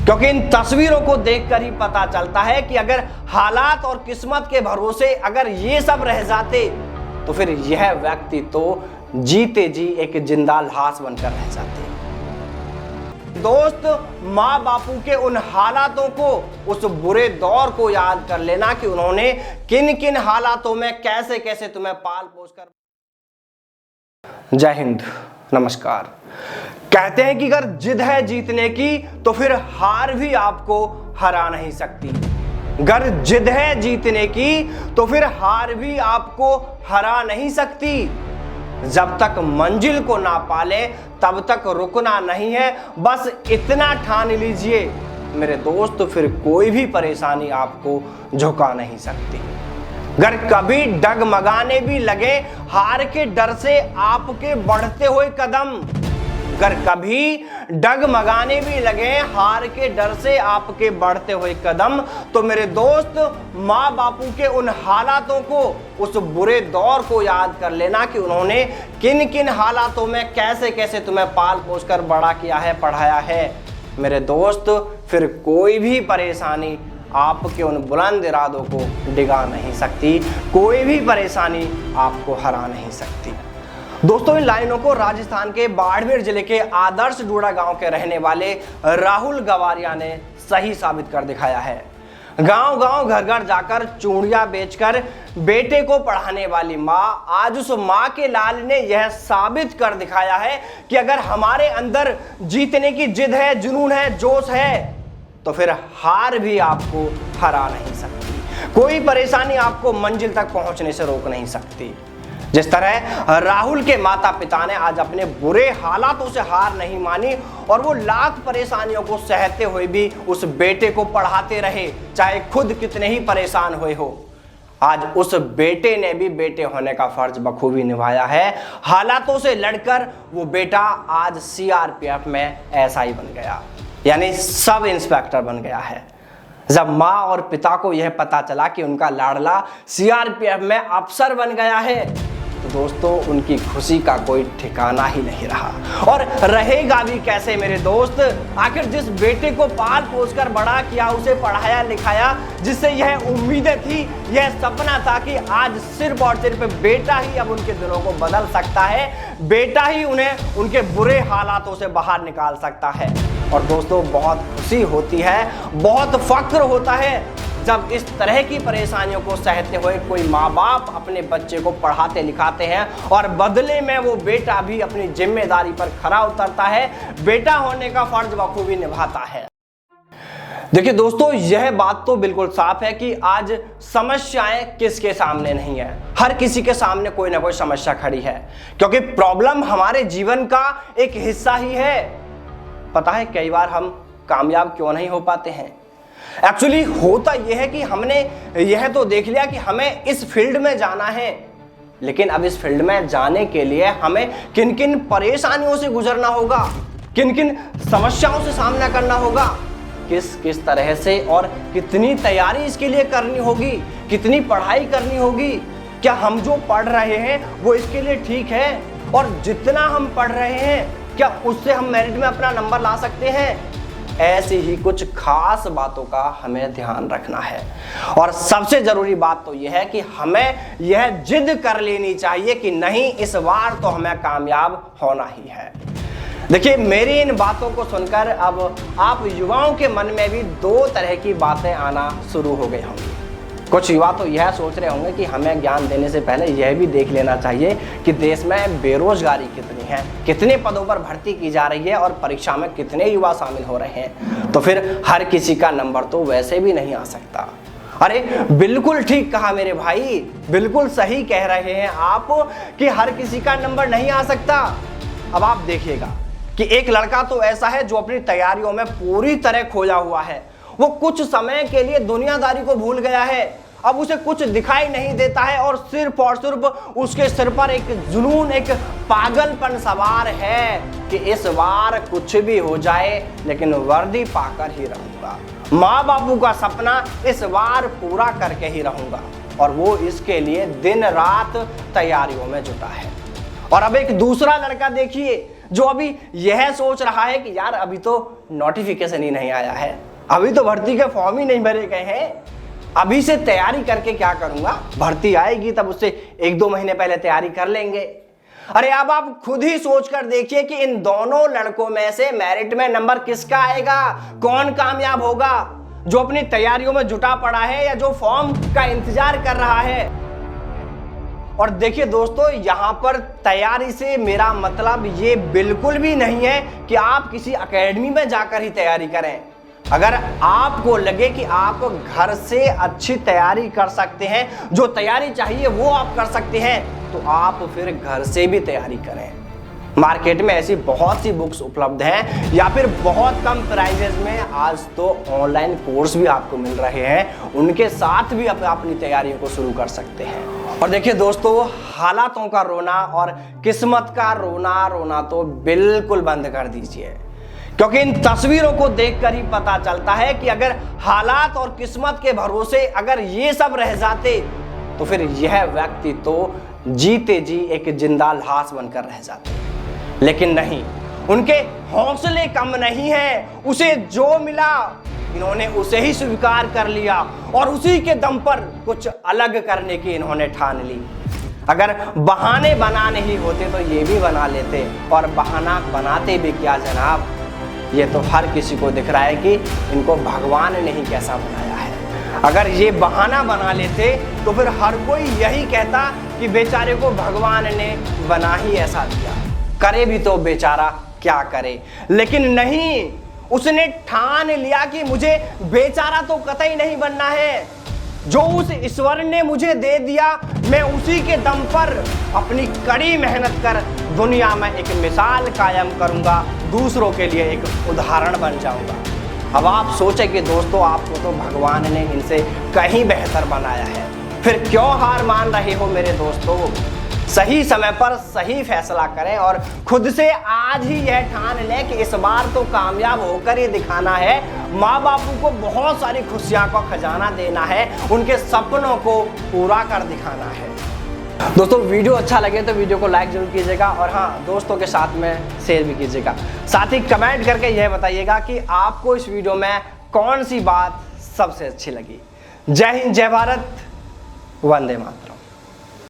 क्योंकि इन तस्वीरों को देखकर ही पता चलता है कि अगर हालात और किस्मत के भरोसे अगर ये सब रह जाते तो फिर यह व्यक्ति तो जीते जी एक जिंदा लाश बनकर रह जाते। दोस्त, माँ बापू के उन हालातों को, उस बुरे दौर को याद कर लेना कि उन्होंने किन किन हालातों में कैसे कैसे तुम्हें पाल पोस कर। जय हिंद, नमस्कार। कहते हैं कि अगर जिद है जीतने की तो फिर हार भी आपको हरा नहीं सकती। अगर जिद है जीतने की तो फिर हार भी आपको हरा नहीं सकती। जब तक मंजिल को ना पाले तब तक रुकना नहीं है, बस इतना ठान लीजिए मेरे दोस्त, फिर कोई भी परेशानी आपको झुका नहीं सकती। अगर कभी डगमगाने भी लगे हार के डर से आपके बढ़ते हुए कदम, अगर कभी डगमगाने भी लगे हार के डर से आपके बढ़ते हुए कदम, तो मेरे दोस्त माँ बापू के उन हालातों को, उस बुरे दौर को याद कर लेना कि उन्होंने किन किन हालातों में कैसे कैसे तुम्हें पाल पोस कर बड़ा किया है, पढ़ाया है। मेरे दोस्त, फिर कोई भी परेशानी आपके उन बुलंद इरादों को डिगा नहीं सकती, कोई भी परेशानी आपको हरा नहीं सकती। दोस्तों, इन लाइनों को राजस्थान के बाड़मेर जिले के आदर्श डूडा गांव के रहने वाले राहुल गवारिया ने सही साबित कर दिखाया है। गांव गांव घर घर जाकर चूड़ियां बेचकर बेटे को पढ़ाने वाली माँ, आज उस माँ के लाल ने यह साबित कर दिखाया है कि अगर हमारे अंदर जीतने की जिद है, जुनून है, जोश है, तो फिर हार भी आपको हरा नहीं सकती। कोई परेशानी आपको मंजिल तक पहुंचने से रोक नहीं सकती। जिस तरह राहुल के माता पिता ने आज अपने बुरे हालातों से हार नहीं मानी और वो लाख परेशानियों को सहते हुए भी उस बेटे को पढ़ाते रहे, चाहे खुद कितने ही परेशान हुए हो। आज उस बेटे ने भी बेटे होने का फर्ज बखूबी निभाया है। हालातों से लड़कर वो बेटा आज सीआरपीएफ में एसआई बन गया, यानी सब इंस्पेक्टर बन गया है। जब माँ और पिता को यह पता चला कि उनका लाडला सीआरपीएफ में अफसर बन गया है, तो दोस्तों उनकी खुशी का कोई ठिकाना ही नहीं रहा, और रहेगा भी कैसे मेरे दोस्त। आखिर जिस बेटे को पाल पोस कर बड़ा किया, उसे पढ़ाया लिखाया, जिससे यह उम्मीदें थी, यह सपना था कि आज सिर्फ और सिर्फ बेटा ही अब उनके दिलों को बदल सकता है, बेटा ही उन्हें उनके बुरे हालातों से बाहर निकाल सकता है। और दोस्तों, बहुत खुशी होती है, बहुत फक्र होता है जब इस तरह की परेशानियों को सहते हुए कोई माँ बाप अपने बच्चे को पढ़ाते लिखाते हैं और बदले में वो बेटा भी अपनी जिम्मेदारी पर खरा उतरता है, बेटा होने का फर्ज बखूबी निभाता है। देखिए दोस्तों, यह बात तो बिल्कुल साफ है कि आज समस्याएं किसके सामने नहीं है, हर किसी के सामने कोई ना कोई समस्या खड़ी है, क्योंकि प्रॉब्लम हमारे जीवन का एक हिस्सा ही है। पता है कई बार हम कामयाब क्यों नहीं हो पाते हैं? एक्चुअली होता यह है कि हमने यह तो देख लिया कि हमें इस फील्ड में जाना है, लेकिन अब इस फील्ड में जाने के लिए हमें किन किन परेशानियों से गुजरना होगा, किन किन समस्याओं से सामना करना होगा, किस किस तरह से और कितनी तैयारी इसके लिए करनी होगी, कितनी पढ़ाई करनी होगी, क्या हम जो पढ़ रहे हैं वो इसके लिए ठीक है, और जितना हम पढ़ रहे हैं क्या उससे हम मेरिट में अपना नंबर ला सकते हैं। ऐसी ही कुछ खास बातों का हमें ध्यान रखना है। और सबसे जरूरी बात तो यह है कि हमें यह जिद कर लेनी चाहिए कि नहीं, इस बार तो हमें कामयाब होना ही है। देखिए, मेरी इन बातों को सुनकर अब आप युवाओं के मन में भी दो तरह की बातें आना शुरू हो गई होंगी। कुछ युवा तो यह सोच रहे होंगे कि हमें ज्ञान देने से पहले यह भी देख लेना चाहिए कि देश में बेरोजगारी कितनी है, कितने पदों पर भर्ती की जा रही है और परीक्षा में कितने युवा शामिल हो रहे हैं, तो फिर हर किसी का नंबर तो वैसे भी नहीं आ सकता। अरे बिल्कुल ठीक कहा मेरे भाई, बिल्कुल सही कह रहे हैं आप कि हर किसी का नंबर नहीं आ सकता। अब आप देखिएगा कि एक लड़का तो ऐसा है जो अपनी तैयारियों में पूरी तरह खोया हुआ है, वो कुछ समय के लिए दुनियादारी को भूल गया है, अब उसे कुछ दिखाई नहीं देता है और सिर्फ उसके सिर पर एक जुनून, एक पागलपन सवार है कि इस बार कुछ भी हो जाए लेकिन वर्दी पाकर ही रहूंगा, माँ बापू का सपना इस बार पूरा करके ही रहूंगा, और वो इसके लिए दिन रात तैयारियों में जुटा है। और अब एक दूसरा लड़का देखिए जो अभी यह सोच रहा है कि यार अभी तो नोटिफिकेशन ही नहीं आया है, अभी तो भर्ती के फॉर्म ही नहीं भरे गए हैं, अभी से तैयारी करके क्या करूंगा, भर्ती आएगी तब उससे 1-2 महीने पहले तैयारी कर लेंगे। अरे अब आप खुद ही सोच कर देखिए कि इन दोनों लड़कों में से मेरिट में नंबर किसका आएगा, कौन कामयाब होगा, जो अपनी तैयारियों में जुटा पड़ा है या जो फॉर्म का इंतजार कर रहा है। और देखिए दोस्तों, यहां पर तैयारी से मेरा मतलब ये बिल्कुल भी नहीं है कि आप किसी एकेडमी में जाकर ही तैयारी करें। अगर आपको लगे कि आप घर से अच्छी तैयारी कर सकते हैं, जो तैयारी चाहिए वो आप कर सकते हैं, तो आप फिर घर से भी तैयारी करें। मार्केट में ऐसी बहुत सी बुक्स उपलब्ध हैं या फिर बहुत कम प्राइजेस में आज तो ऑनलाइन कोर्स भी आपको मिल रहे हैं, उनके साथ भी आप अपनी तैयारियों को शुरू कर सकते हैं। और देखिए दोस्तों, हालातों का रोना और किस्मत का रोना तो बिल्कुल बंद कर दीजिए, क्योंकि इन तस्वीरों को देखकर ही पता चलता है कि अगर हालात और किस्मत के भरोसे अगर ये सब रह जाते तो फिर यह व्यक्ति तो जीते जी एक जिंदा लाश बनकर रह जाते। लेकिन नहीं, उनके हौसले कम नहीं है, उसे जो मिला इन्होंने उसे ही स्वीकार कर लिया और उसी के दम पर कुछ अलग करने की इन्होंने ठान ली। अगर बहाने बनाने ही होते तो ये भी बना लेते, और बहाना बनाते भी क्या जनाब, ये तो हर किसी को दिख रहा है कि इनको भगवान ने ही कैसा बनाया है। अगर ये बहाना बना लेते तो फिर हर कोई यही कहता कि बेचारे को भगवान ने बना ही ऐसा दिया, करे भी तो बेचारा क्या करे। लेकिन नहीं, उसने ठान लिया कि मुझे बेचारा तो कतई नहीं बनना है, जो उस ईश्वर ने मुझे दे दिया मैं उसी के दम पर अपनी कड़ी मेहनत कर दुनिया में एक मिसाल कायम करूंगा, दूसरों के लिए एक उदाहरण बन जाऊंगा। अब आप सोचें कि दोस्तों, आपको तो भगवान ने इनसे कहीं बेहतर बनाया है, फिर क्यों हार मान रहे हो मेरे दोस्तों। सही समय पर सही फैसला करें और खुद से आज ही यह ठान लें कि इस बार तो कामयाब होकर ही दिखाना है, माँ बापू को बहुत सारी खुशियां का खजाना देना है, उनके सपनों को पूरा कर दिखाना है। दोस्तों, वीडियो अच्छा लगे तो वीडियो को लाइक जरूर कीजिएगा और हाँ, दोस्तों के साथ में शेयर भी कीजिएगा। साथ ही कमेंट करके यह बताइएगा कि आपको इस वीडियो में कौन सी बात सबसे अच्छी लगी। जय हिंद, जय भारत, वंदे मातरम।